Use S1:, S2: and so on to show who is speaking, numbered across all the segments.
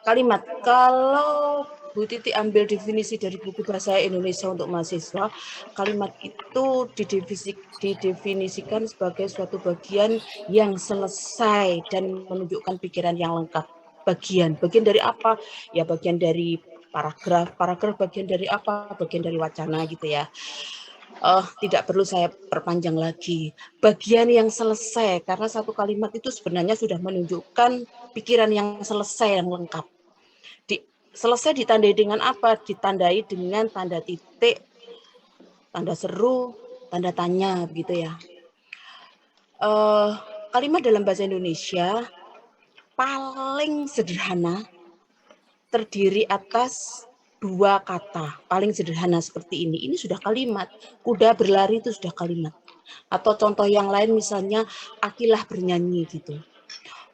S1: Kalimat, kalau Bu Titi ambil definisi dari buku bahasa Indonesia untuk mahasiswa, kalimat itu didefinisikan sebagai suatu bagian yang selesai dan menunjukkan pikiran yang lengkap. Bagian dari apa? Ya bagian dari paragraf bagian dari apa? Bagian dari wacana gitu ya. Tidak perlu saya perpanjang lagi. Bagian yang selesai, karena satu kalimat itu sebenarnya sudah menunjukkan pikiran yang selesai, yang lengkap. Selesai ditandai dengan apa? Ditandai dengan tanda titik, tanda seru, tanda tanya, begitu ya. Kalimat dalam bahasa Indonesia paling sederhana terdiri atas dua kata, paling sederhana seperti ini. Ini sudah kalimat. Kuda berlari itu sudah kalimat. Atau contoh yang lain misalnya Akilah bernyanyi gitu.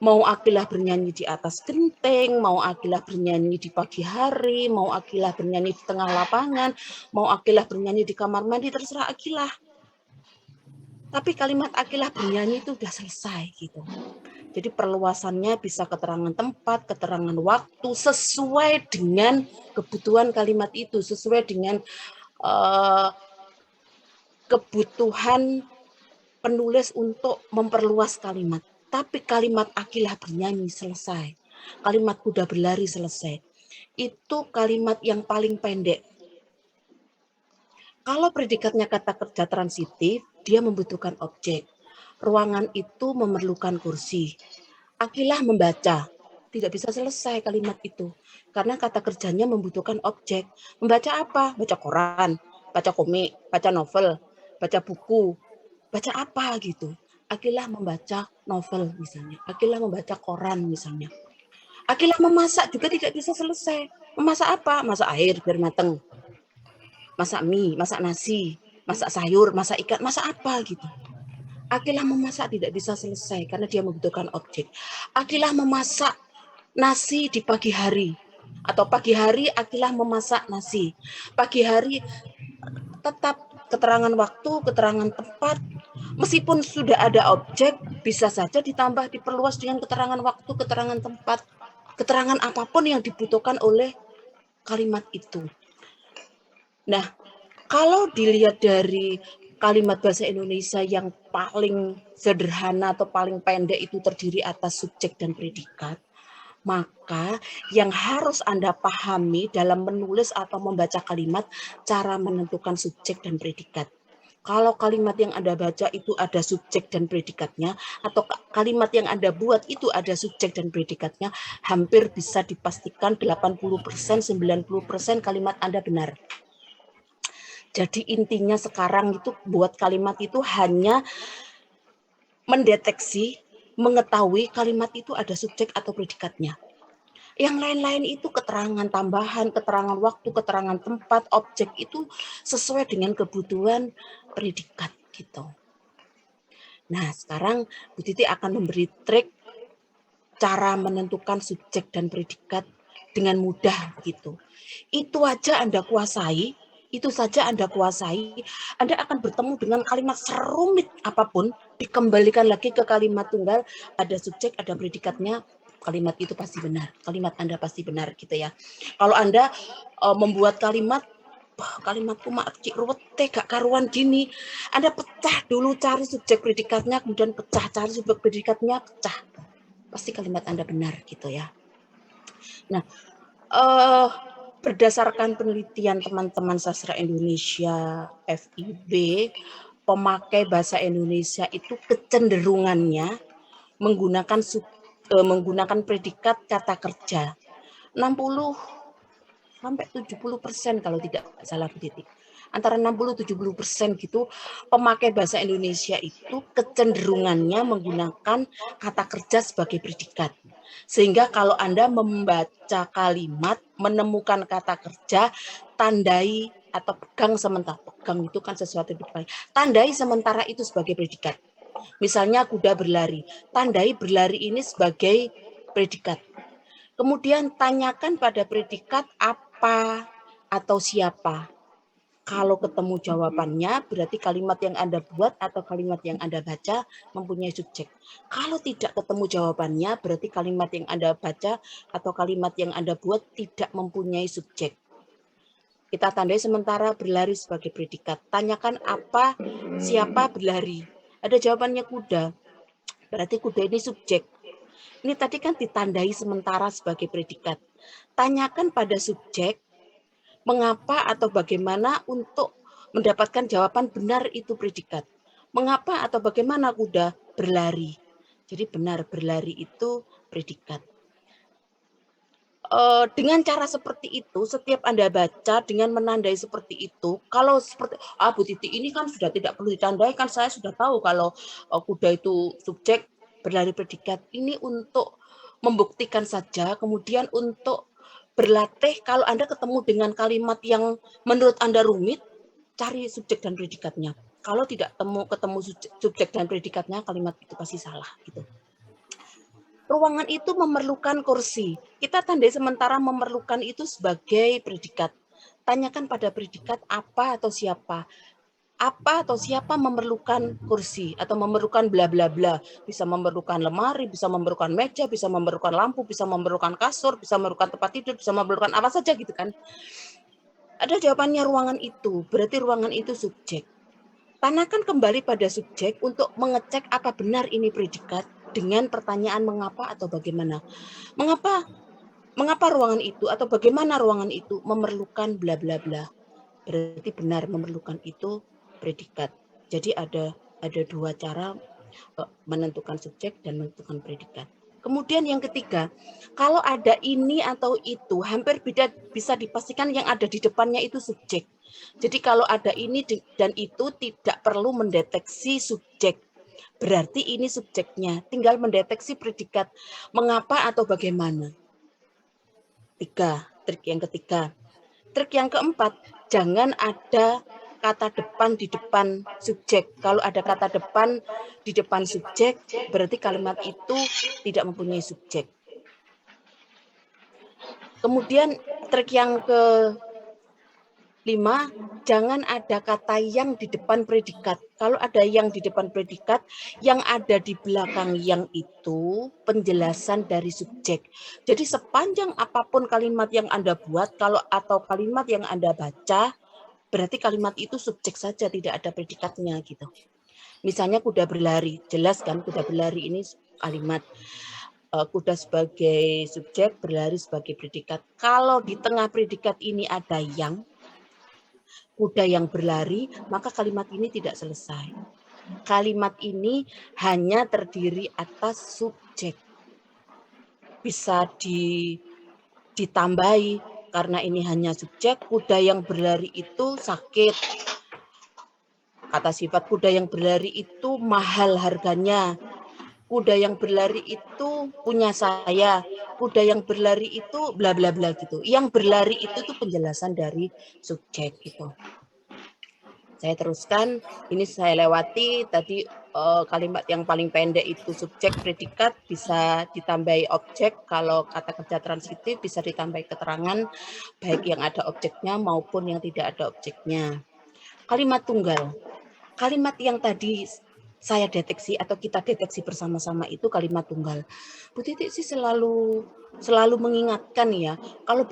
S1: Mau Akilah bernyanyi di atas genteng, mau Akilah bernyanyi di pagi hari, mau Akilah bernyanyi di tengah lapangan, mau Akilah bernyanyi di kamar mandi, terserah Akilah. Tapi kalimat Akilah bernyanyi itu udah selesai gitu. Jadi perluasannya bisa keterangan tempat, keterangan waktu, sesuai dengan kebutuhan kalimat itu, sesuai dengan kebutuhan penulis untuk memperluas kalimat. Tapi kalimat Akilah bernyanyi selesai. Kalimat kuda berlari selesai. Itu kalimat yang paling pendek. Kalau predikatnya kata kerja transitif, dia membutuhkan objek. Ruangan itu memerlukan kursi. Akilah membaca. Tidak bisa selesai kalimat itu. Karena kata kerjanya membutuhkan objek. Membaca apa? Baca koran, baca komik, baca novel, baca buku, baca apa gitu. Akilah membaca novel misalnya. Akilah membaca koran misalnya. Akilah memasak juga tidak bisa selesai. Memasak apa? Masak air biar mateng. Masak mie, masak nasi, masak sayur, masak ikan, masak apa gitu. Akilah memasak tidak bisa selesai karena dia membutuhkan objek. Akilah memasak nasi di pagi hari. Atau pagi hari Akilah memasak nasi. Pagi hari tetap keterangan waktu, keterangan tempat. Meskipun sudah ada objek, bisa saja ditambah, diperluas dengan keterangan waktu, keterangan tempat, keterangan apapun yang dibutuhkan oleh kalimat itu. Nah, kalau dilihat dari kalimat bahasa Indonesia yang paling sederhana atau paling pendek itu terdiri atas subjek dan predikat, maka yang harus Anda pahami dalam menulis atau membaca kalimat, cara menentukan subjek dan predikat. Kalau kalimat yang Anda baca itu ada subjek dan predikatnya, atau kalimat yang Anda buat itu ada subjek dan predikatnya, hampir bisa dipastikan 80%, 90% kalimat Anda benar. Jadi intinya sekarang itu buat kalimat itu hanya mendeteksi, mengetahui kalimat itu ada subjek atau predikatnya. Yang lain-lain itu keterangan tambahan, keterangan waktu, keterangan tempat, objek itu sesuai dengan kebutuhan predikat gitu. Nah, sekarang Bu Titi akan memberi trik cara menentukan subjek dan predikat dengan mudah gitu. Itu aja Anda kuasai, itu saja Anda kuasai, Anda akan bertemu dengan kalimat serumit apapun, dikembalikan lagi ke kalimat tunggal, ada subjek, ada predikatnya, kalimat itu pasti benar, kalimat Anda pasti benar gitu ya. Kalau Anda membuat kalimatku mak cik ruwet gak karuan gini, Anda pecah dulu, cari subjek predikatnya, kemudian pecah, cari subjek predikatnya, pecah. Pasti kalimat Anda benar gitu ya. Nah, berdasarkan penelitian teman-teman sastra Indonesia FIB, pemakai bahasa Indonesia itu kecenderungannya menggunakan predikat kata kerja 60 sampai 70% kalau tidak salah Bu Titi. Antara 60-70% gitu pemakai bahasa Indonesia itu kecenderungannya menggunakan kata kerja sebagai predikat. Sehingga kalau Anda membaca kalimat, menemukan kata kerja, tandai atau pegang sementara. Pegang itu kan sesuatu di depan. Tandai sementara itu sebagai predikat. Misalnya kuda berlari. Tandai berlari ini sebagai predikat. Kemudian tanyakan pada predikat apa atau siapa. Kalau ketemu jawabannya, berarti kalimat yang Anda buat atau kalimat yang Anda baca mempunyai subjek. Kalau tidak ketemu jawabannya, berarti kalimat yang Anda baca atau kalimat yang Anda buat tidak mempunyai subjek. Kita tandai sementara berlari sebagai predikat. Tanyakan apa, siapa berlari. Ada jawabannya kuda. Berarti kuda ini subjek. Ini tadi kan ditandai sementara sebagai predikat. Tanyakan pada subjek, mengapa atau bagaimana untuk mendapatkan jawaban benar itu predikat. Mengapa atau bagaimana kuda berlari. Jadi benar berlari itu predikat. Dengan cara seperti itu, setiap Anda baca dengan menandai seperti itu, kalau seperti, Bu Titi ini kan sudah tidak perlu ditandai, kan saya sudah tahu kalau kuda itu subjek, berlari predikat. Ini untuk membuktikan saja, kemudian untuk berlatih kalau Anda ketemu dengan kalimat yang menurut Anda rumit, cari subjek dan predikatnya. Kalau tidak ketemu subjek dan predikatnya, kalimat itu pasti salah gitu. Ruangan itu memerlukan kursi. Kita tandai sementara memerlukan itu sebagai predikat. Tanyakan pada predikat apa atau siapa. Apa atau siapa memerlukan kursi atau memerlukan bla bla bla. Bisa memerlukan lemari, bisa memerlukan meja, bisa memerlukan lampu, bisa memerlukan kasur, bisa memerlukan tempat tidur, bisa memerlukan apa saja gitu kan. Ada jawabannya ruangan itu, berarti ruangan itu subjek. Tanyakan kembali pada subjek untuk mengecek apa benar ini predikat dengan pertanyaan mengapa atau bagaimana. Mengapa ruangan itu atau bagaimana ruangan itu memerlukan bla bla bla. Berarti benar memerlukan itu predikat. Jadi ada dua cara menentukan subjek dan menentukan predikat. Kemudian yang ketiga, kalau ada ini atau itu, hampir bisa dipastikan yang ada di depannya itu subjek. Jadi kalau ada ini dan itu tidak perlu mendeteksi subjek. Berarti ini subjeknya, tinggal mendeteksi predikat mengapa atau bagaimana. Trik yang ketiga. Trik yang keempat, jangan ada kata depan di depan subjek. Kalau ada kata depan di depan subjek, berarti kalimat itu tidak mempunyai subjek. Kemudian trik yang kelima, jangan ada kata yang di depan predikat. Kalau ada yang di depan predikat, yang ada di belakang yang itu penjelasan dari subjek. Jadi sepanjang apapun kalimat yang Anda buat, atau kalimat yang Anda baca, berarti kalimat itu subjek saja, tidak ada predikatnya gitu. Misalnya kuda berlari, jelas kan kuda berlari ini kalimat. Kuda sebagai subjek, berlari sebagai predikat. Kalau di tengah predikat ini ada yang, kuda yang berlari, maka kalimat ini tidak selesai. Kalimat ini hanya terdiri atas subjek. Bisa ditambahi karena ini hanya subjek, kuda yang berlari itu sakit. Kata sifat kuda yang berlari itu mahal harganya. Kuda yang berlari itu punya saya. Kuda yang berlari itu bla bla bla gitu. Yang berlari itu tuh penjelasan dari subjek gitu. Saya teruskan, ini saya lewati tadi kalimat yang paling pendek itu subjek predikat bisa ditambahi objek, kalau kata kerja transitif bisa ditambahi keterangan baik yang ada objeknya maupun yang tidak ada objeknya. Kalimat tunggal. Kalimat yang tadi saya deteksi atau kita deteksi bersama-sama itu kalimat tunggal. Bu Titik sih selalu mengingatkan ya, kalau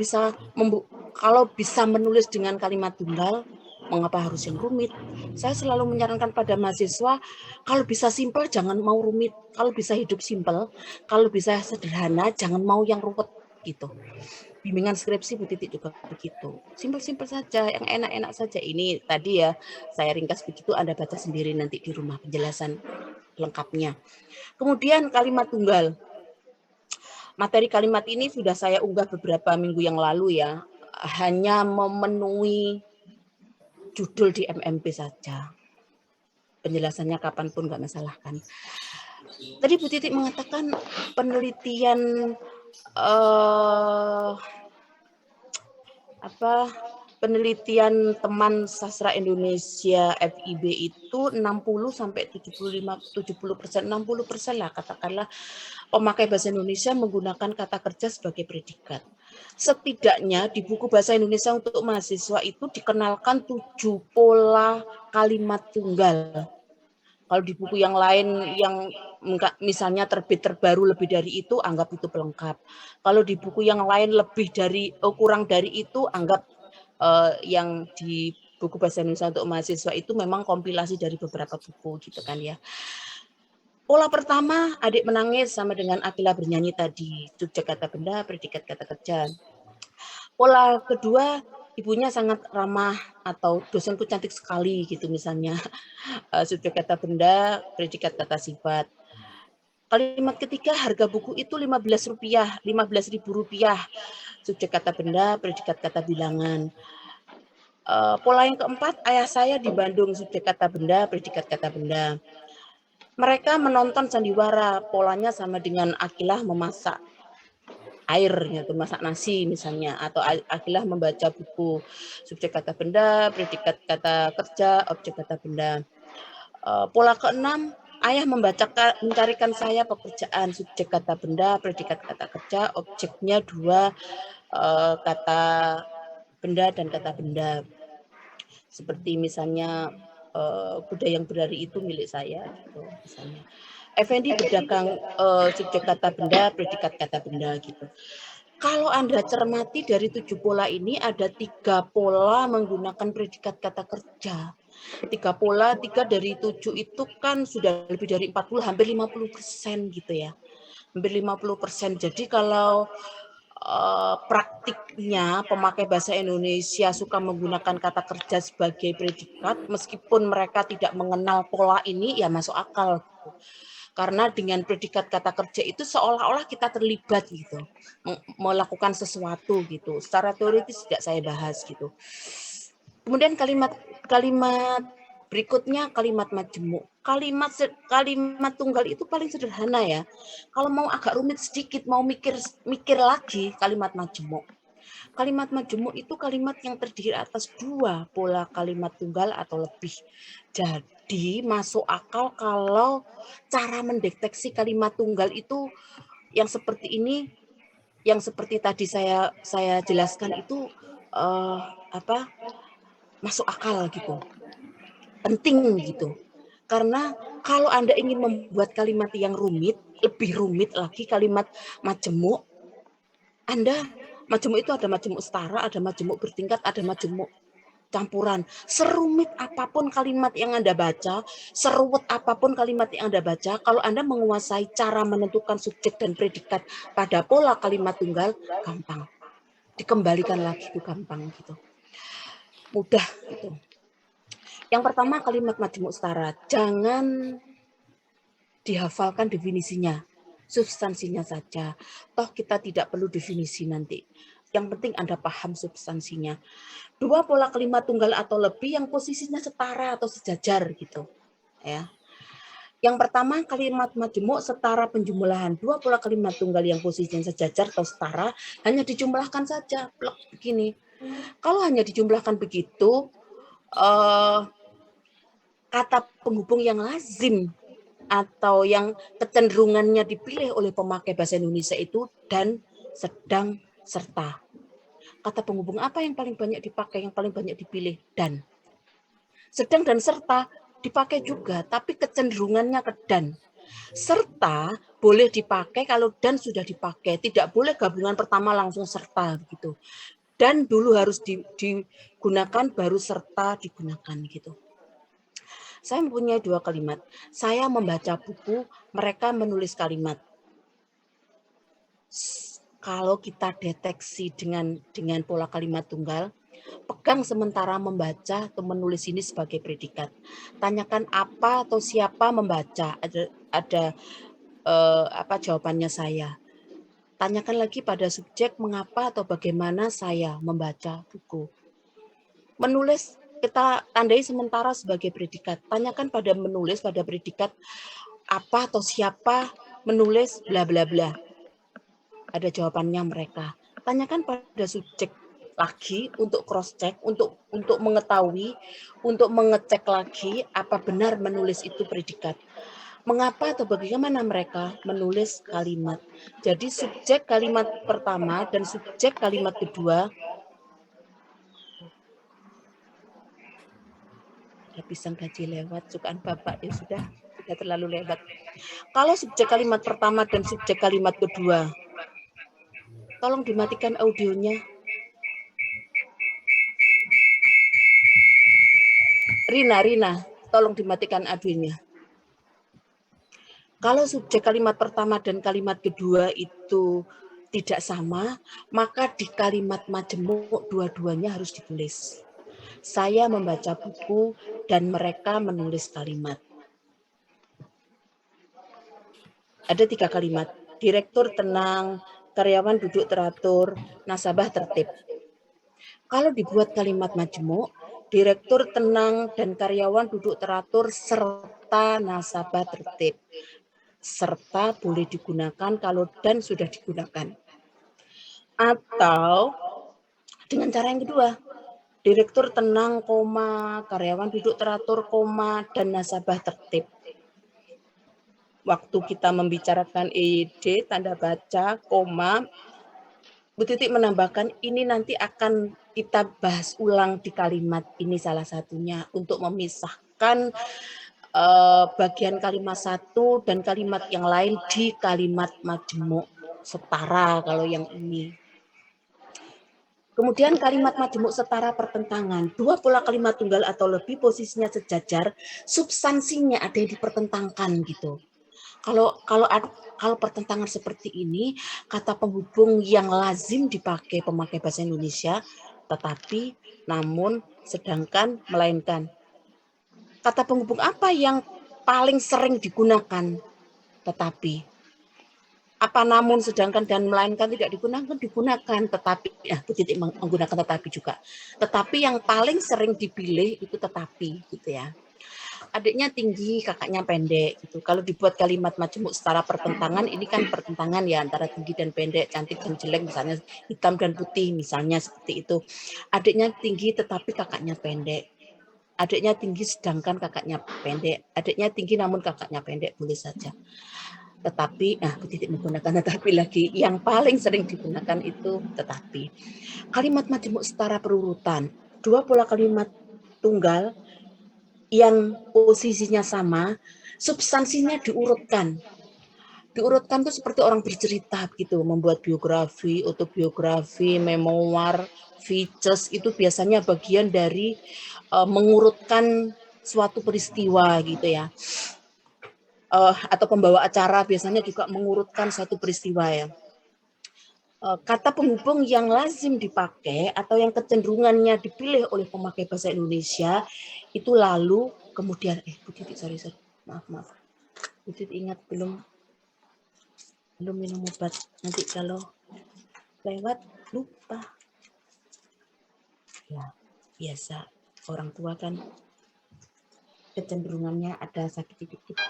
S1: bisa menulis dengan kalimat tunggal, mengapa harus yang rumit? Saya selalu menyarankan pada mahasiswa, kalau bisa simpel jangan mau rumit, kalau bisa hidup simpel, kalau bisa sederhana jangan mau yang ruwet gitu. Bimbingan skripsi Bu Titik juga begitu. Simpel-simpel saja, yang enak-enak saja. Ini tadi ya, saya ringkas begitu, Anda baca sendiri nanti di rumah penjelasan lengkapnya. Kemudian kalimat tunggal. Materi kalimat ini sudah saya unggah beberapa minggu yang lalu ya. Hanya memenuhi judul di MMP saja. Penjelasannya kapanpun nggak masalah kan. Tadi Bu Titik mengatakan penelitian penelitian teman sastra Indonesia FIB itu 60 sampai 70%, 60% lah katakanlah pemakai bahasa Indonesia menggunakan kata kerja sebagai predikat. Setidaknya di buku bahasa Indonesia untuk mahasiswa itu dikenalkan 7 pola kalimat tunggal. Kalau di buku yang lain yang misalnya terbit terbaru lebih dari itu, anggap itu pelengkap. Kalau di buku yang lain lebih dari kurang dari itu, anggap yang di buku bahasa Indonesia untuk mahasiswa itu memang kompilasi dari beberapa buku gitu kan ya. Pola pertama, adik menangis sama dengan Akila bernyanyi tadi, subjek kata benda, predikat kata kerja. Pola kedua, ibunya sangat ramah atau dosenku cantik sekali gitu misalnya, subjek kata benda, predikat kata sifat. Kalimat ketiga, harga buku itu Rp15, Rp15.000, subjek kata benda, predikat kata bilangan. Pola yang keempat, ayah saya di Bandung, subjek kata benda, predikat kata benda. Mereka menonton sandiwara, polanya sama dengan Akilah memasak air, gitu, masak nasi misalnya, atau Akilah membaca buku, subjek kata benda, predikat kata kerja, objek kata benda. Pola keenam, ayah mencarikan saya pekerjaan, subjek kata benda, predikat kata kerja, objeknya 2 kata benda dan kata benda. Seperti misalnya kuda yang berlari itu milik saya gitu misalnya. Effendi berdagang, subjek kata benda, predikat kata benda gitu. Kalau Anda cermati dari 7 pola ini ada 3 pola menggunakan predikat kata kerja. 3 pola, 3 dari 7 itu kan sudah lebih dari 40, hampir 50% gitu ya. Hampir 50%. Jadi kalau praktiknya pemakai bahasa Indonesia suka menggunakan kata kerja sebagai predikat, meskipun mereka tidak mengenal pola ini, ya masuk akal. Karena dengan predikat kata kerja itu seolah-olah kita terlibat gitu, melakukan sesuatu gitu. Secara teoritis tidak saya bahas gitu. Kemudian kalimat berikutnya kalimat majemuk. Kalimat tunggal itu paling sederhana ya. Kalau mau agak rumit sedikit, mau mikir lagi, kalimat majemuk. Kalimat majemuk itu kalimat yang terdiri atas 2 pola kalimat tunggal atau lebih. Jadi masuk akal kalau cara mendeteksi kalimat tunggal itu yang seperti ini, yang seperti tadi saya jelaskan itu masuk akal gitu. Penting gitu. Karena kalau Anda ingin membuat kalimat yang rumit, lebih rumit lagi kalimat majemuk, majemuk itu ada majemuk setara, ada majemuk bertingkat, ada majemuk campuran. Serumit apapun kalimat yang Anda baca, seruwet apapun kalimat yang Anda baca, kalau Anda menguasai cara menentukan subjek dan predikat pada pola kalimat tunggal, gampang. Dikembalikan lagi itu gampang gitu. Mudah gitu. Yang pertama kalimat majemuk setara, jangan dihafalkan definisinya, substansinya saja. Toh kita tidak perlu definisi nanti. Yang penting Anda paham substansinya. 2 pola kalimat tunggal atau lebih yang posisinya setara atau sejajar gitu. Ya. Yang pertama kalimat majemuk setara penjumlahan. 2 pola kalimat tunggal yang posisinya sejajar atau setara hanya dijumlahkan saja. Plek begini. Kalau hanya dijumlahkan begitu, kata penghubung yang lazim atau yang kecenderungannya dipilih oleh pemakai bahasa Indonesia itu dan, sedang, serta. Kata penghubung apa yang paling banyak dipakai, yang paling banyak dipilih? Dan. Sedang dan serta dipakai juga, tapi kecenderungannya ke dan. Serta boleh dipakai kalau dan sudah dipakai, tidak boleh gabungan pertama langsung serta gitu. Dan dulu harus digunakan, baru serta digunakan gitu. Saya mempunyai 2 kalimat. Saya membaca buku, mereka menulis kalimat. Kalau kita deteksi dengan pola kalimat tunggal, pegang sementara membaca atau menulis ini sebagai predikat. Tanyakan apa atau siapa membaca. Ada jawabannya saya. Tanyakan lagi pada subjek mengapa atau bagaimana saya membaca buku. Menulis kita tandai sementara sebagai predikat. Tanyakan pada menulis pada predikat apa atau siapa menulis bla bla bla. Ada jawabannya mereka. Tanyakan pada subjek lagi untuk cross check, untuk mengetahui, untuk mengecek lagi apa benar menulis itu predikat. Mengapa atau bagaimana mereka menulis kalimat. Jadi subjek kalimat pertama dan subjek kalimat kedua ada pisang gaji lewat, sukaan Bapak ya sudah terlalu lewat. Kalau subjek kalimat pertama dan subjek kalimat kedua, tolong dimatikan audionya. Rina, tolong dimatikan audionya. Kalau subjek kalimat pertama dan kalimat kedua itu tidak sama, maka di kalimat majemuk dua-duanya harus ditulis. Saya membaca buku dan mereka menulis kalimat. Ada 3 kalimat. Direktur tenang, karyawan duduk teratur, nasabah tertib. Kalau dibuat kalimat majemuk, direktur tenang dan karyawan duduk teratur serta nasabah tertib. Serta boleh digunakan kalau dan sudah digunakan. Atau dengan cara yang kedua, direktur tenang, karyawan duduk teratur, dan nasabah tertib. Waktu kita membicarakan EYD, tanda baca, Bu Titik menambahkan ini nanti akan kita bahas ulang di kalimat ini salah satunya untuk memisahkan bagian kalimat satu dan kalimat yang lain di kalimat majemuk setara kalau yang ini. Kemudian kalimat majemuk setara pertentangan, dua pola kalimat tunggal atau lebih posisinya sejajar, substansinya ada yang dipertentangkan gitu. Kalau pertentangan seperti ini, kata penghubung yang lazim dipakai pemakai bahasa Indonesia, tetapi, namun, sedangkan, melainkan. Kata penghubung apa yang paling sering digunakan? Tetapi. Apa namun, sedangkan, dan melainkan tidak digunakan, tetapi, titik menggunakan tetapi juga. Tetapi yang paling sering dipilih itu tetapi, gitu ya. Adiknya tinggi, kakaknya pendek, gitu. Kalau dibuat kalimat majemuk setara pertentangan, ini kan pertentangan ya antara tinggi dan pendek, cantik dan jelek, misalnya hitam dan putih, misalnya seperti itu. Adiknya tinggi tetapi kakaknya pendek. Adiknya tinggi sedangkan kakaknya pendek. Adiknya tinggi namun kakaknya pendek, boleh saja. Tetapi, titik menggunakan tetapi lagi. Yang paling sering digunakan itu tetapi. Kalimat majemuk setara perurutan. Dua pola kalimat tunggal yang posisinya sama, substansinya diurutkan. Diurutkan itu seperti orang bercerita gitu, membuat biografi, autobiografi, memoir, features itu biasanya bagian dari mengurutkan suatu peristiwa gitu ya. Atau pembawa acara biasanya juga mengurutkan suatu peristiwa ya. Kata penghubung yang lazim dipakai atau yang kecenderungannya dipilih oleh pemakai bahasa Indonesia itu lalu kemudian Bu Titik, sorry maaf Bu Titik ingat belum minum obat, nanti kalau lewat lupa ya, biasa orang tua kan kecenderungannya ada sakit dikit.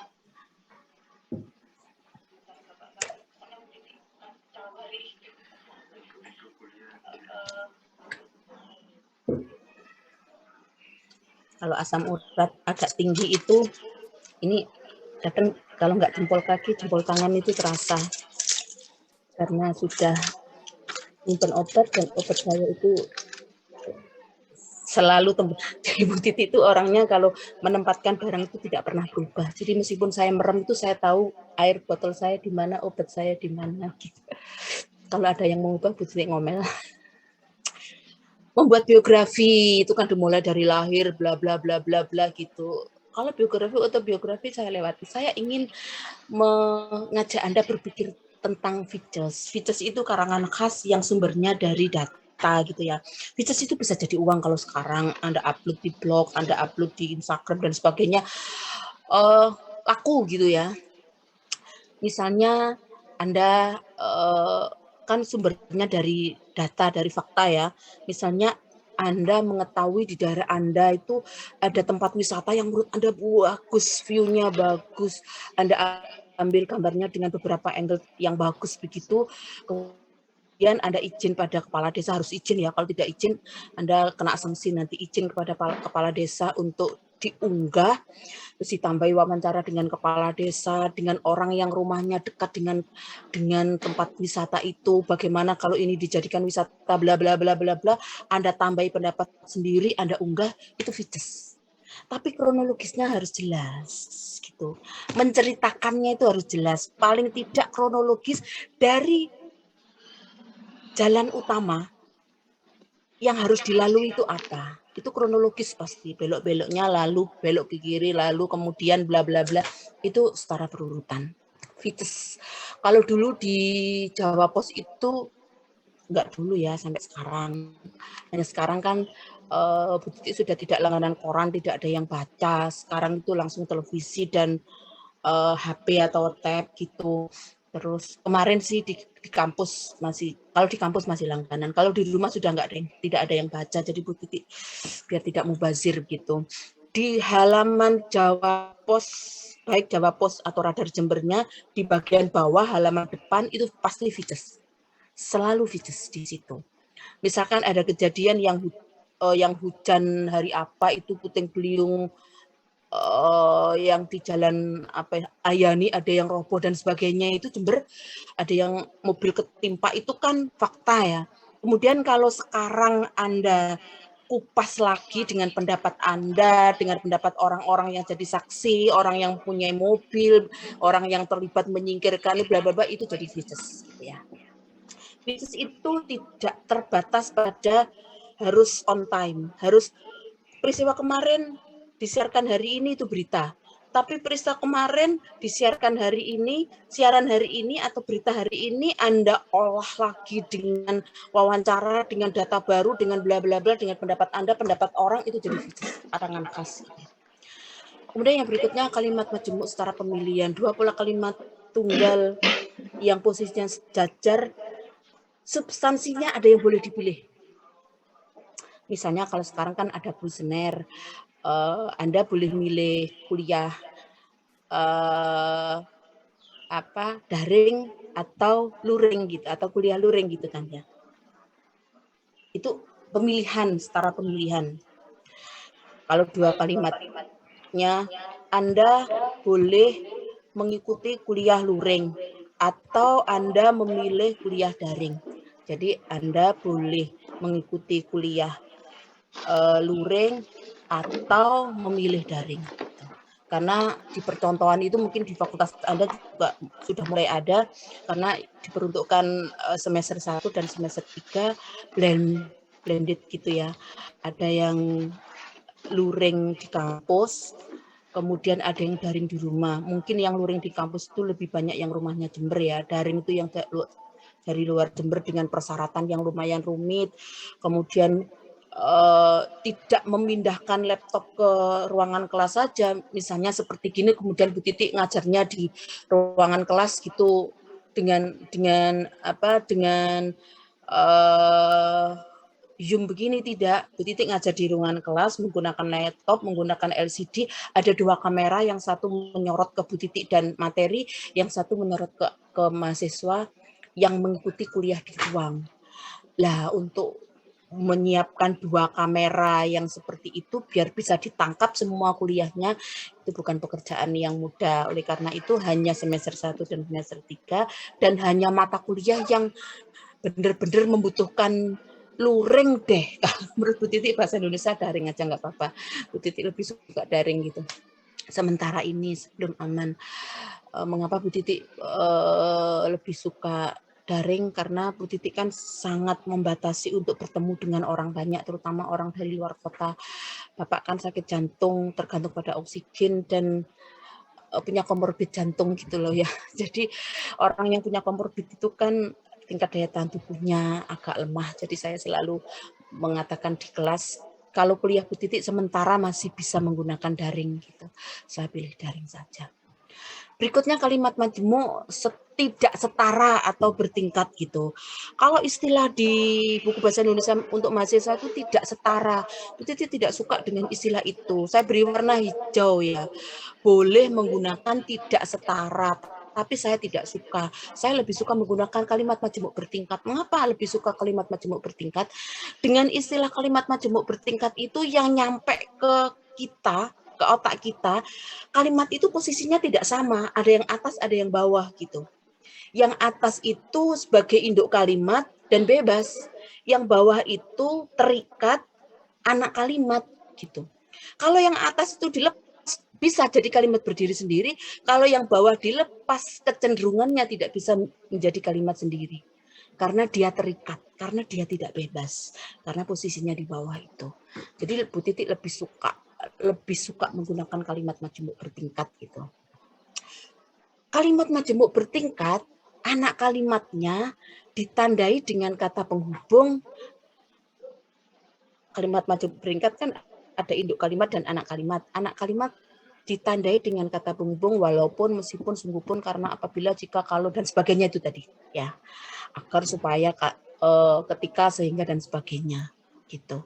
S1: Kalau asam urat agak tinggi itu, ini kadang kalau nggak jempol kaki, jempol tangan itu terasa. Karena sudah nyimpen obat dan obat saya itu selalu jadi Bu Titi itu orangnya kalau menempatkan barang itu tidak pernah berubah. Jadi meskipun saya merem itu saya tahu air botol saya di mana, obat saya di mana gitu. Kalau ada yang mengubah Bu Titi ngomel. Membuat biografi itu kan dimulai dari lahir bla bla bla bla bla gitu. Kalau biografi autobiografi saya lewati. Saya ingin mengajak Anda berpikir tentang features. Features itu karangan khas yang sumbernya dari data gitu ya. Features itu bisa jadi uang kalau sekarang Anda upload di blog, Anda upload di Instagram dan sebagainya. Laku gitu ya. Misalnya Anda kan sumbernya dari data, dari fakta ya. Misalnya Anda mengetahui di daerah Anda itu ada tempat wisata yang menurut Anda bagus, view-nya bagus. Anda ambil gambarnya dengan beberapa angle yang bagus begitu. kemudian Anda izin pada kepala desa, harus izin ya, kalau tidak izin Anda kena sanksi nanti. Izin kepada kepala desa untuk diunggah, terus ditambahi wawancara dengan kepala desa, dengan orang yang rumahnya dekat dengan tempat wisata itu, bagaimana kalau ini dijadikan wisata bla bla bla bla bla, Anda tambahi pendapat sendiri, Anda unggah, itu fitness. Tapi kronologisnya harus jelas gitu. Menceritakannya itu harus jelas, paling tidak kronologis dari jalan utama yang harus dilalui itu apa. Itu kronologis pasti, belok-beloknya lalu belok ke kiri, lalu kemudian bla bla bla, itu secara berurutan. Fitness. Kalau dulu di Jawa Pos itu enggak dulu ya, sampai sekarang. Hanya sekarang kan Bu Titi sudah tidak langganan koran, tidak ada yang baca. Sekarang itu langsung televisi dan HP atau tab gitu. Terus kemarin sih di kampus masih, kalau di kampus masih langganan. Kalau di rumah sudah tidak ada yang baca, jadi Bu Titi biar tidak mubazir gitu. Di halaman Jawa Pos, baik Jawa Pos atau Radar Jembernya, di bagian bawah halaman depan itu pasti fitness. Selalu fitness di situ. Misalkan ada kejadian yang hujan hari apa itu puting beliung, yang di jalan Ayani ada yang roboh dan sebagainya, itu Jember ada yang mobil ketimpa, itu kan fakta ya. Kemudian kalau sekarang Anda kupas lagi dengan pendapat Anda, dengan pendapat orang-orang yang jadi saksi, orang yang punya mobil, orang yang terlibat menyingkirkan, bla bla bla, itu jadi fitness gitu ya. Fitness itu tidak terbatas pada harus on time, harus peristiwa kemarin disiarkan hari ini itu berita. Tapi peristiwa kemarin disiarkan hari ini, siaran hari ini atau berita hari ini Anda olah lagi dengan wawancara, dengan data baru, dengan bla bla bla, dengan pendapat Anda, pendapat orang, itu jadi arangan khas. Kemudian yang berikutnya kalimat majemuk setara pemilihan, 2 pola kalimat tunggal yang posisinya sejajar, substansinya ada yang boleh dipilih. Misalnya kalau sekarang kan ada kuesioner, Anda boleh milih kuliah daring atau luring gitu, atau kuliah luring gitu kan ya. Itu pemilihan, setara pemilihan. Kalau 2 kalimatnya, Anda boleh mengikuti kuliah luring atau Anda memilih kuliah daring. Jadi Anda boleh mengikuti kuliah luring atau memilih daring. Karena di percontohan itu mungkin di fakultas Anda juga sudah mulai ada, karena diperuntukkan semester 1 dan semester 3 blended gitu ya. Ada yang luring di kampus, kemudian ada yang daring di rumah. Mungkin yang luring di kampus itu lebih banyak yang rumahnya Jember ya. Daring itu yang dari luar Jember dengan persyaratan yang lumayan rumit. Kemudian tidak memindahkan laptop ke ruangan kelas saja, misalnya seperti gini, kemudian Bu Titi ngajarnya di ruangan kelas gitu dengan Zoom begini, tidak. Bu Titi ngajar di ruangan kelas menggunakan laptop, menggunakan LCD, ada 2 kamera, yang satu menyorot ke Bu Titi dan materi, yang satu menyorot ke mahasiswa yang mengikuti kuliah di ruang. Lah, untuk menyiapkan 2 kamera yang seperti itu biar bisa ditangkap semua kuliahnya, itu bukan pekerjaan yang mudah. Oleh karena itu hanya semester 1 dan semester 3, dan hanya mata kuliah yang benar-benar membutuhkan luring deh. Menurut Bu Titi bahasa Indonesia daring aja nggak apa-apa. Bu Titi lebih suka daring gitu. Sementara ini sebelum aman. Mengapa Bu Titi lebih suka daring? Karena Bu Titi kan sangat membatasi untuk bertemu dengan orang banyak, terutama orang dari luar kota. Bapak kan sakit jantung, tergantung pada oksigen, dan punya komorbid jantung gitu loh ya. Jadi orang yang punya komorbid itu kan tingkat daya tahan tubuhnya agak lemah. Jadi saya selalu mengatakan di kelas, kalau kuliah Bu Titi sementara masih bisa menggunakan daring gitu, saya pilih daring saja. Berikutnya kalimat majemuk tidak setara atau bertingkat gitu. Kalau istilah di buku bahasa Indonesia untuk mahasiswa itu tidak setara, Bu Titi tidak suka dengan istilah itu. Saya beri warna hijau ya. Boleh menggunakan tidak setara, tapi saya tidak suka. Saya lebih suka menggunakan kalimat majemuk bertingkat. Mengapa lebih suka kalimat majemuk bertingkat? Dengan istilah kalimat majemuk bertingkat itu yang nyampe ke kita, ke otak kita, kalimat itu posisinya tidak sama. Ada yang atas, ada yang bawah gitu. Yang atas itu sebagai induk kalimat dan bebas. Yang bawah itu terikat anak kalimat gitu. Kalau yang atas itu dilepas bisa jadi kalimat berdiri sendiri, kalau yang bawah dilepas kecenderungannya tidak bisa menjadi kalimat sendiri. Karena dia terikat, karena dia tidak bebas, karena posisinya di bawah itu. Jadi Bu Titik lebih suka menggunakan kalimat majemuk bertingkat gitu. Kalimat majemuk bertingkat, anak kalimatnya ditandai dengan kata penghubung. Kalimat majemuk bertingkat kan ada induk kalimat dan anak kalimat. Anak kalimat ditandai dengan kata penghubung walaupun, meskipun, sungguh pun, karena, apabila, jika, kalau, dan sebagainya itu tadi ya, agar, supaya, ketika, sehingga, dan sebagainya gitu.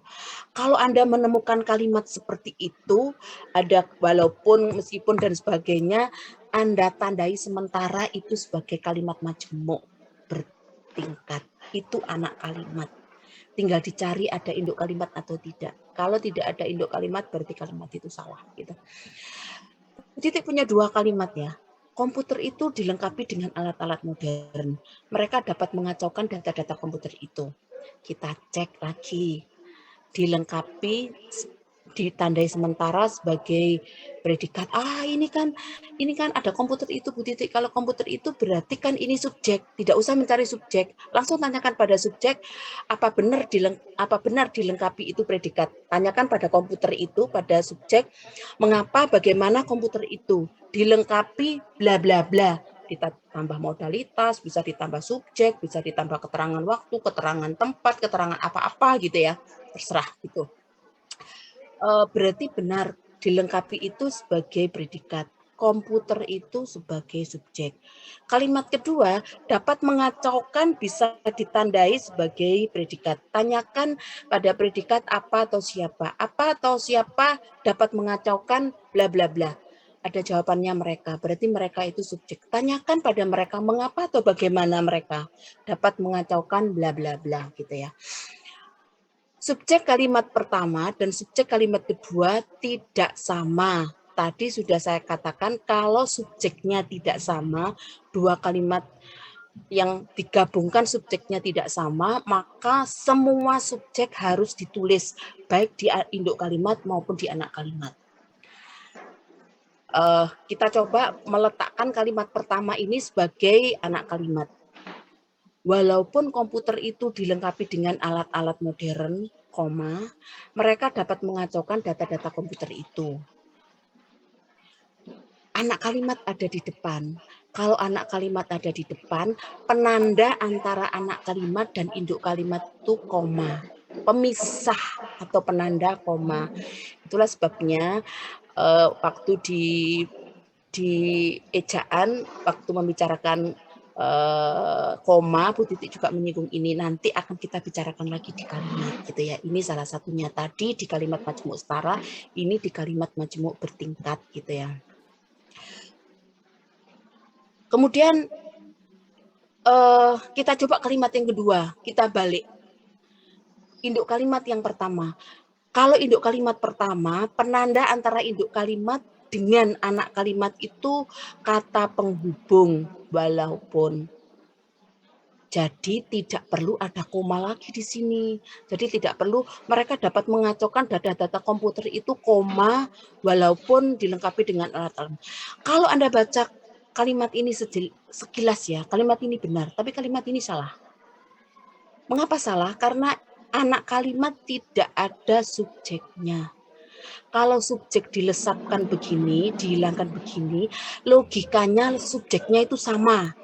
S1: Kalau Anda menemukan kalimat seperti itu, ada walaupun, meskipun, dan sebagainya, Anda tandai sementara itu sebagai kalimat majemuk bertingkat. Itu anak kalimat. Tinggal dicari ada induk kalimat atau tidak. Kalau tidak ada induk kalimat, berarti kalimat itu salah gitu. Titik punya 2 kalimat ya. Komputer itu dilengkapi dengan alat-alat modern. Mereka dapat mengacaukan data-data komputer itu. Kita cek lagi. Dilengkapi, ditandai sementara sebagai predikat. Ini kan ada komputer itu, Bu Titik. Kalau komputer itu berarti kan ini subjek. Tidak usah mencari subjek. Langsung tanyakan pada subjek, apa benar dilengkapi itu predikat. Tanyakan pada komputer itu, pada subjek, mengapa, bagaimana komputer itu dilengkapi bla bla bla. Ditambah modalitas, bisa ditambah subjek, bisa ditambah keterangan waktu, keterangan tempat, keterangan apa-apa gitu ya. Terserah gitu. Berarti benar dilengkapi itu sebagai predikat, komputer itu sebagai subjek. Kalimat kedua, dapat mengacaukan bisa ditandai sebagai predikat. Tanyakan pada predikat apa atau siapa. Apa atau siapa dapat mengacaukan bla bla bla. Ada jawabannya mereka, berarti mereka itu subjek. Tanyakan pada mereka mengapa atau bagaimana mereka dapat mengacaukan bla bla bla gitu ya. Subjek kalimat pertama dan subjek kalimat kedua tidak sama. Tadi sudah saya katakan kalau subjeknya tidak sama, 2 kalimat yang digabungkan subjeknya tidak sama, maka semua subjek harus ditulis, baik di induk kalimat maupun di anak kalimat. Kita coba meletakkan kalimat pertama ini sebagai anak kalimat. Walaupun komputer itu dilengkapi dengan alat-alat modern, mereka dapat mengacaukan data-data komputer itu. Anak kalimat ada di depan. Kalau anak kalimat ada di depan, penanda antara anak kalimat dan induk kalimat itu koma. Pemisah atau penanda koma. Itulah sebabnya waktu di ejaan, waktu membicarakan koma, Bu Titik juga menyinggung ini, nanti akan kita bicarakan lagi di kalimat gitu ya. Ini salah satunya tadi di kalimat majemuk setara, ini di kalimat majemuk bertingkat gitu ya. Kemudian kita coba kalimat yang kedua, kita balik. Induk kalimat yang pertama. Kalau induk kalimat pertama, penanda antara induk kalimat dengan anak kalimat itu kata penghubung walaupun. Jadi tidak perlu ada koma lagi di sini. Jadi tidak perlu, mereka dapat mengacaukan data-data komputer itu koma walaupun dilengkapi dengan alat-alat. Kalau Anda baca kalimat ini sekilas ya, kalimat ini benar, tapi kalimat ini salah. Mengapa salah? Karena anak kalimat tidak ada subjeknya. Kalau subjek dilesapkan begini, dihilangkan begini, logikanya subjeknya itu sama.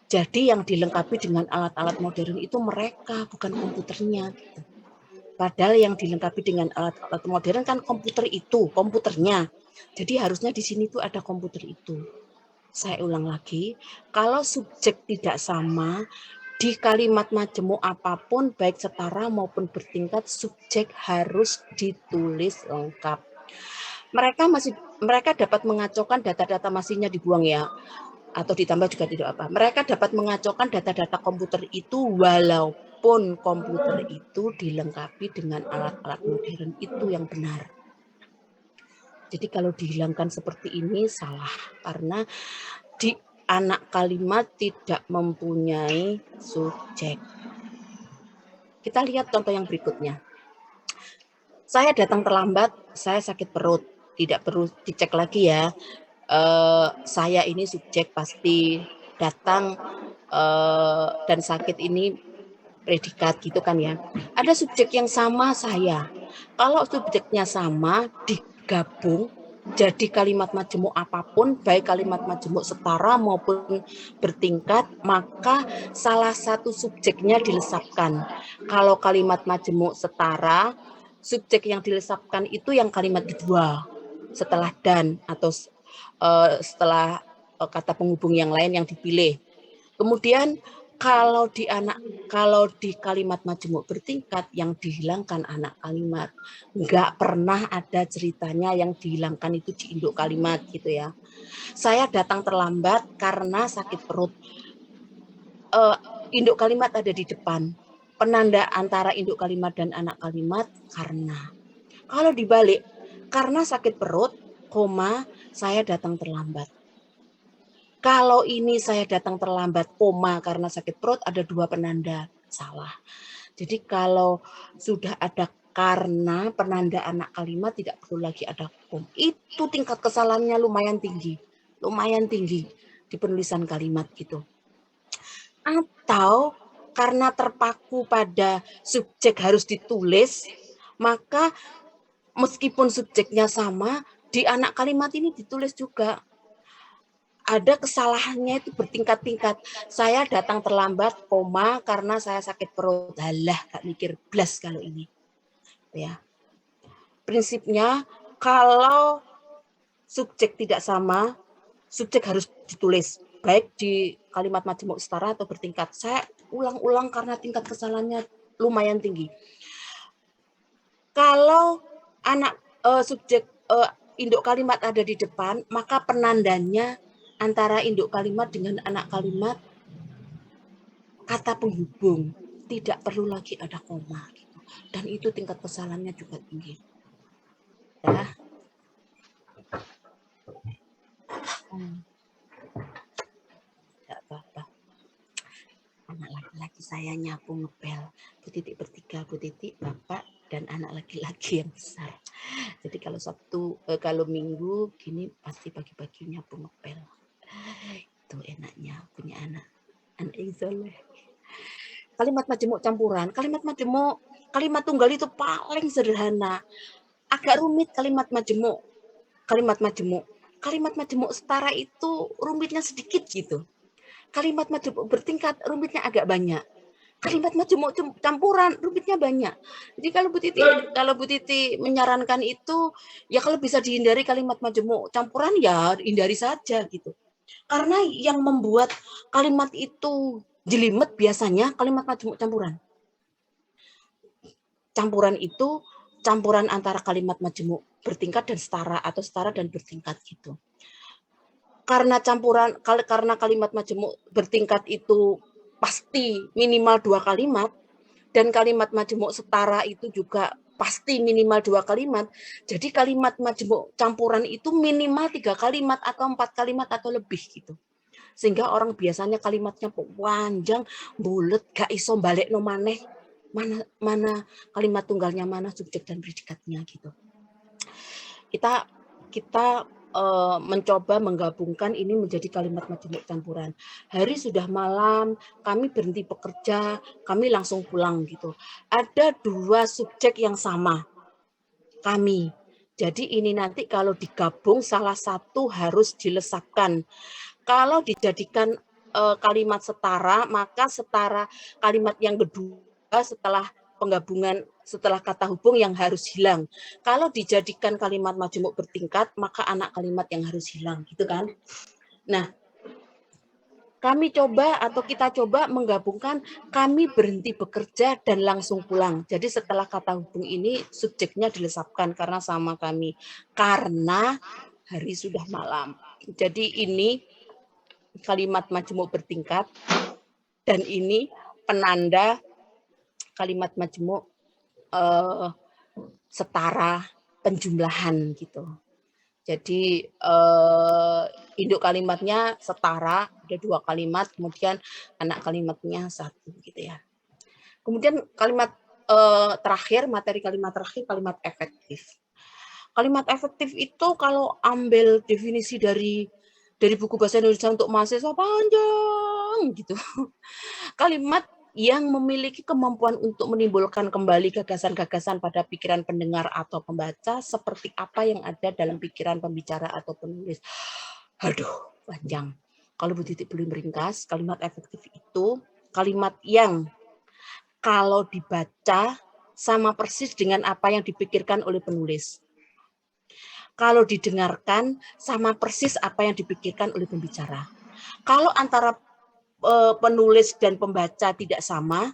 S1: Jadi yang dilengkapi dengan alat-alat modern itu mereka, bukan komputernya. Gitu. Padahal yang dilengkapi dengan alat-alat modern kan komputer itu, komputernya. Jadi harusnya di sini tuh ada komputer itu. Saya ulang lagi, kalau subjek tidak sama, di kalimat majemuk apapun, baik setara maupun bertingkat, subjek harus ditulis lengkap. Mereka dapat mengacaukan data-data masihnya dibuang ya. atau ditambah juga tidak apa. Mereka dapat mengacaukan data-data komputer itu walaupun komputer itu dilengkapi dengan alat-alat modern itu yang benar. Jadi kalau dihilangkan seperti ini salah, karena di anak kalimat tidak mempunyai subjek. Kita lihat contoh yang berikutnya. Saya datang terlambat, saya sakit perut. Tidak perlu dicek lagi ya. Saya ini subjek pasti datang dan sakit ini predikat gitu kan ya. Ada subjek yang sama saya. Kalau subjeknya sama digabung jadi kalimat majemuk apapun, baik kalimat majemuk setara maupun bertingkat, maka salah satu subjeknya dilesapkan. Kalau kalimat majemuk setara, subjek yang dilesapkan itu yang kalimat kedua setelah dan atau setelah kata penghubung yang lain yang dipilih. Kemudian kalau di kalimat majemuk bertingkat yang dihilangkan anak kalimat, nggak pernah ada ceritanya yang dihilangkan itu di induk kalimat gitu ya. Saya datang terlambat karena sakit perut. Induk kalimat ada di depan. Penanda antara induk kalimat dan anak kalimat karena. Kalau dibalik, karena sakit perut, koma, saya datang terlambat. Kalau ini saya datang terlambat, koma, karena sakit perut, ada dua penanda. Salah. Jadi kalau sudah ada karena penanda anak kalimat, tidak perlu lagi ada kom. Itu tingkat kesalahannya lumayan tinggi. Lumayan tinggi di penulisan kalimat gitu. Atau karena terpaku pada subjek harus ditulis, maka meskipun subjeknya sama, di anak kalimat ini ditulis juga. Ada kesalahannya itu bertingkat-tingkat. Saya datang terlambat, koma, karena saya sakit perut. Halah, gak mikir blas kalau ini. Ya. Prinsipnya, kalau subjek tidak sama, subjek harus ditulis. Baik di kalimat majemuk setara atau bertingkat. Saya ulang-ulang karena tingkat kesalahannya lumayan tinggi. Kalau anak subjek induk kalimat ada di depan, maka penandanya antara induk kalimat dengan anak kalimat kata penghubung, tidak perlu lagi ada koma gitu. Dan itu tingkat kesalahannya juga tinggi. Ya. Tidak apa-apa. Anak laki-laki saya nyapu ngepel. Bu Titik bertiga, Bu Titik, Bapak, dan anak laki-laki yang besar. Jadi kalau Sabtu, kalau Minggu gini pasti pagi-pagi nyapu ngepel. Itu enaknya punya anak yang soleh. Kalimat majemuk campuran, kalimat tunggal itu paling sederhana. Agak rumit kalimat majemuk. Kalimat majemuk setara itu rumitnya sedikit gitu. Kalimat majemuk bertingkat rumitnya agak banyak. Kalimat majemuk campuran rumitnya banyak. Jadi kalau Bu Titi menyarankan itu, ya kalau bisa dihindari kalimat majemuk campuran ya hindari saja gitu. Karena yang membuat kalimat itu jelimet biasanya kalimat majemuk campuran. Campuran itu campuran antara kalimat majemuk bertingkat dan setara atau setara dan bertingkat gitu. Karena kalimat majemuk bertingkat itu pasti minimal 2 kalimat dan kalimat majemuk setara itu juga pasti minimal 2 kalimat. Jadi kalimat majemuk campuran itu minimal 3 kalimat atau 4 kalimat atau lebih gitu. Sehingga orang biasanya kalimatnya panjang, bulet, gak iso balik no maneh. Mana kalimat tunggalnya, mana subjek dan predikatnya gitu. Kita mencoba menggabungkan ini menjadi kalimat majemuk campuran. Hari sudah malam, kami berhenti bekerja, kami langsung pulang gitu. Ada 2 subjek yang sama, kami. Jadi ini nanti kalau digabung salah satu harus dilesapkan. Kalau dijadikan kalimat setara, maka setara kalimat yang kedua setelah penggabungan setelah kata hubung yang harus hilang. Kalau dijadikan kalimat majemuk bertingkat, maka anak kalimat yang harus hilang, gitu kan? Nah, kita coba menggabungkan kami berhenti bekerja dan langsung pulang. Jadi setelah kata hubung ini subjeknya dilesapkan karena sama kami. Karena hari sudah malam. Jadi ini kalimat majemuk bertingkat, dan ini penanda kalimat majemuk setara penjumlahan gitu. Jadi induk kalimatnya setara, ada 2 kalimat, kemudian anak kalimatnya 1 gitu ya. Kemudian kalimat terakhir, materi kalimat terakhir, kalimat efektif. Kalimat efektif itu kalau ambil definisi dari buku bahasa Indonesia untuk mahasiswa panjang gitu. Kalimat yang memiliki kemampuan untuk menimbulkan kembali gagasan-gagasan pada pikiran pendengar atau pembaca seperti apa yang ada dalam pikiran pembicara atau penulis. Aduh, panjang. Kalau Bu Titik boleh meringkas, kalimat efektif itu kalimat yang kalau dibaca sama persis dengan apa yang dipikirkan oleh penulis. Kalau didengarkan sama persis apa yang dipikirkan oleh pembicara. Kalau antara penulis dan pembaca tidak sama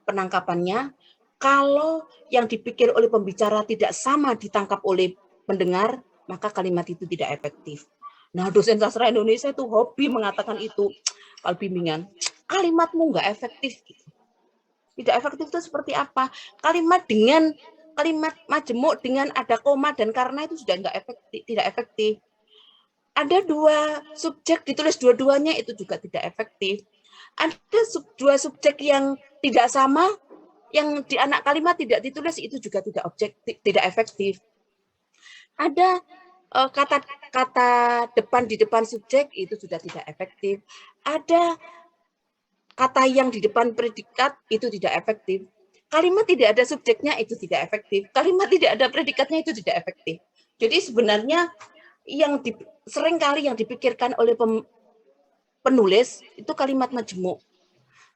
S1: penangkapannya, kalau yang dipikir oleh pembicara tidak sama ditangkap oleh pendengar, maka kalimat itu tidak efektif. Nah, dosen sastra Indonesia itu hobi mengatakan itu, kalau bimbingan, kalimatmu nggak efektif. Tidak efektif itu seperti apa? Kalimat majemuk dengan ada koma dan karena itu sudah nggak efektif, tidak efektif. Ada 2 subjek ditulis dua-duanya itu juga tidak efektif. Ada 2 subjek yang tidak sama, yang di anak kalimat tidak ditulis itu juga tidak efektif. Ada kata depan di depan subjek itu sudah tidak efektif. Ada kata yang di depan predikat itu tidak efektif. Kalimat tidak ada subjeknya itu tidak efektif. Kalimat tidak ada predikatnya itu tidak efektif. Jadi sebenarnya yang seringkali yang dipikirkan oleh penulis itu kalimat majemuk.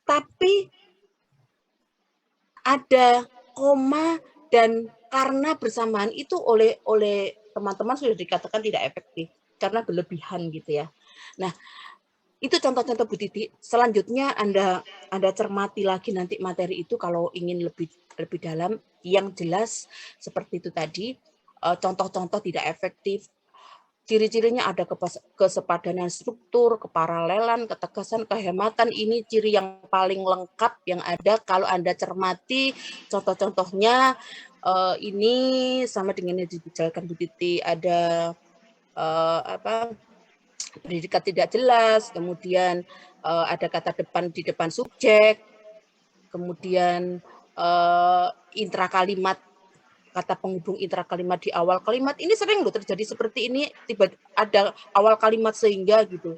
S1: Tapi ada koma dan karena bersamaan itu oleh teman-teman sudah dikatakan tidak efektif karena berlebihan gitu ya. Nah, itu contoh-contoh Bu Titi. Selanjutnya Anda cermati lagi nanti materi itu kalau ingin lebih dalam, yang jelas seperti itu tadi, contoh-contoh tidak efektif. Ciri-cirinya ada kesepadanan struktur, keparalelan, ketegasan, kehematan. Ini ciri yang paling lengkap yang ada kalau Anda cermati contoh-contohnya. Ini sama dengan yang dijelaskan Bu Titi, ada predikat tidak jelas, kemudian ada kata depan di depan subjek, kemudian intrakalimat, kata penghubung intrakalimat di awal kalimat. Ini sering loh terjadi seperti ini, tiba ada awal kalimat sehingga gitu.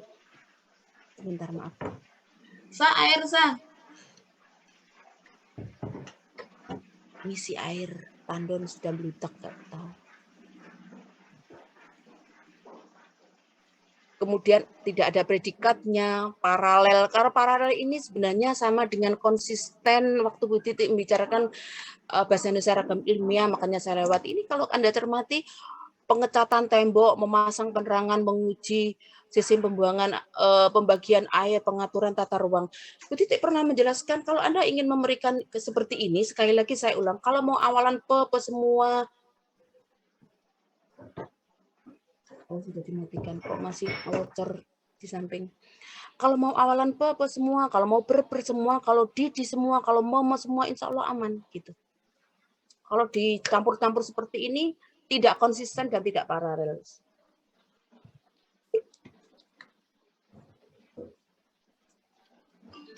S1: Sebentar, maaf. Air, Misi air, tandon sudah meludak, gak tahu. Kemudian tidak ada predikatnya, paralel. Karena paralel ini sebenarnya sama dengan konsisten waktu Bu Titi membicarakan bahasa Indonesia ragam ilmiah, makanya saya lewat ini. Kalau Anda cermati, pengecatan tembok, memasang penerangan, menguji sistem pembagian air, pengaturan tata ruang. Bu Titi pernah menjelaskan kalau Anda ingin memberikan seperti ini, sekali lagi saya ulang, kalau mau awalan semua, sudah dimatikan, kok masih ngocor di samping. Kalau mau awalan semua, kalau mau ber semua, kalau di semua, kalau mau semua, insya Allah aman gitu. Kalau dicampur-campur seperti ini, tidak konsisten dan tidak paralel.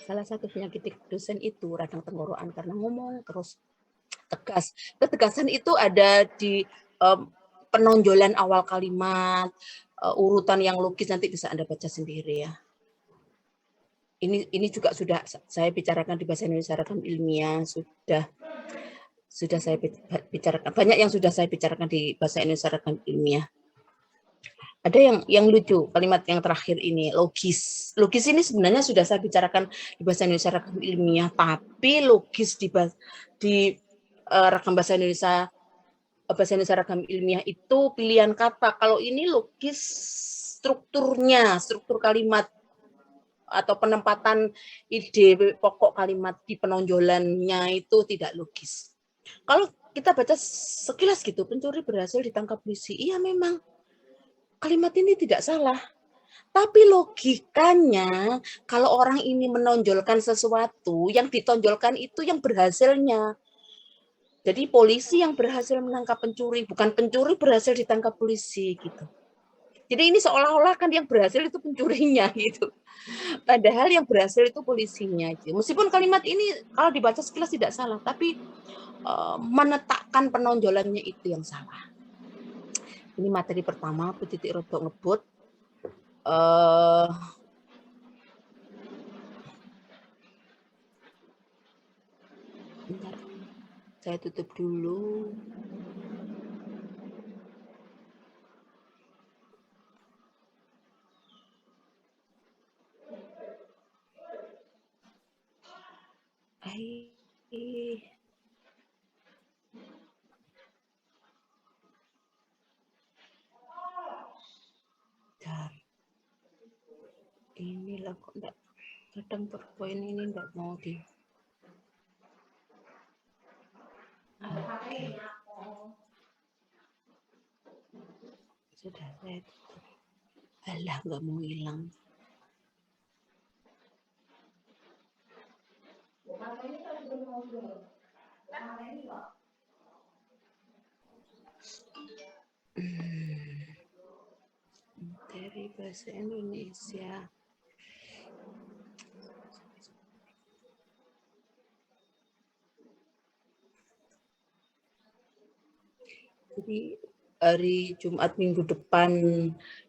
S1: Salah satu penyakit dosen itu radang tenggorokan karena ngomong terus tegas. Ketegasan itu ada di penonjolan awal kalimat, urutan yang logis, nanti bisa Anda baca sendiri ya. Ini juga sudah saya bicarakan di bahasa Indonesia ragam ilmiah, sudah saya bicarakan, banyak yang sudah saya bicarakan di bahasa Indonesia ragam ilmiah. Ada yang lucu, kalimat yang terakhir ini, logis. Logis ini sebenarnya sudah saya bicarakan di bahasa Indonesia ragam ilmiah, tapi logis di ragam bahasa Indonesia ragam ilmiah itu pilihan kata. Kalau ini logis strukturnya, struktur kalimat atau penempatan ide pokok kalimat di penonjolannya itu tidak logis. Kalau kita baca sekilas gitu, pencuri berhasil ditangkap polisi. Iya memang kalimat ini tidak salah. Tapi logikanya, kalau orang ini menonjolkan sesuatu, yang ditonjolkan itu yang berhasilnya. Jadi polisi yang berhasil menangkap pencuri, bukan pencuri berhasil ditangkap polisi gitu. Jadi ini seolah-olah kan yang berhasil itu pencurinya gitu. Padahal yang berhasil itu polisinya. Gitu. Meskipun kalimat ini kalau dibaca sekilas tidak salah, tapi menetapkan penonjolannya itu yang salah. Ini materi pertama, Bu Titik Rodok Ngebut. Bentar, saya tutup dulu. Inilah kok enggak, kadang PowerPoint ini enggak mau di. Oke. Sudah saya tutup. Alah, enggak mau hilang. Materi bahasa Indonesia. Jadi hari Jumat minggu depan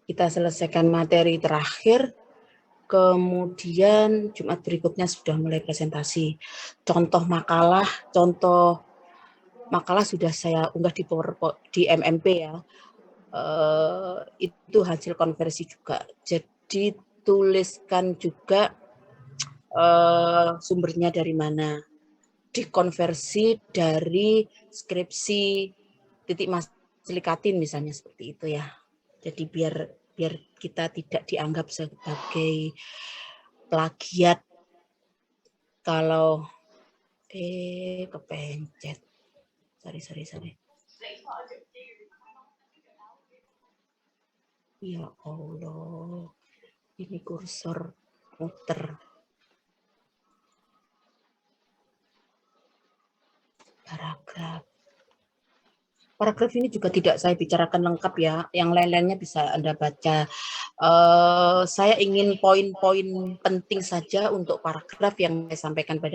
S1: kita selesaikan materi terakhir, kemudian Jumat berikutnya sudah mulai presentasi. Contoh makalah sudah saya unggah di PowerPoint, di MMP ya. Itu hasil konversi juga. Jadi tuliskan juga sumbernya dari mana. Dikonversi dari skripsi Titik Mas Likatin misalnya seperti itu ya. Jadi biar kita tidak dianggap sebagai plagiat kalau kepencet. Sorry. Ya Allah, ini kursor muter. Paragraf ini juga tidak saya bicarakan lengkap ya, yang lain-lainnya bisa Anda baca. Saya ingin poin-poin penting saja untuk paragraf yang saya sampaikan pada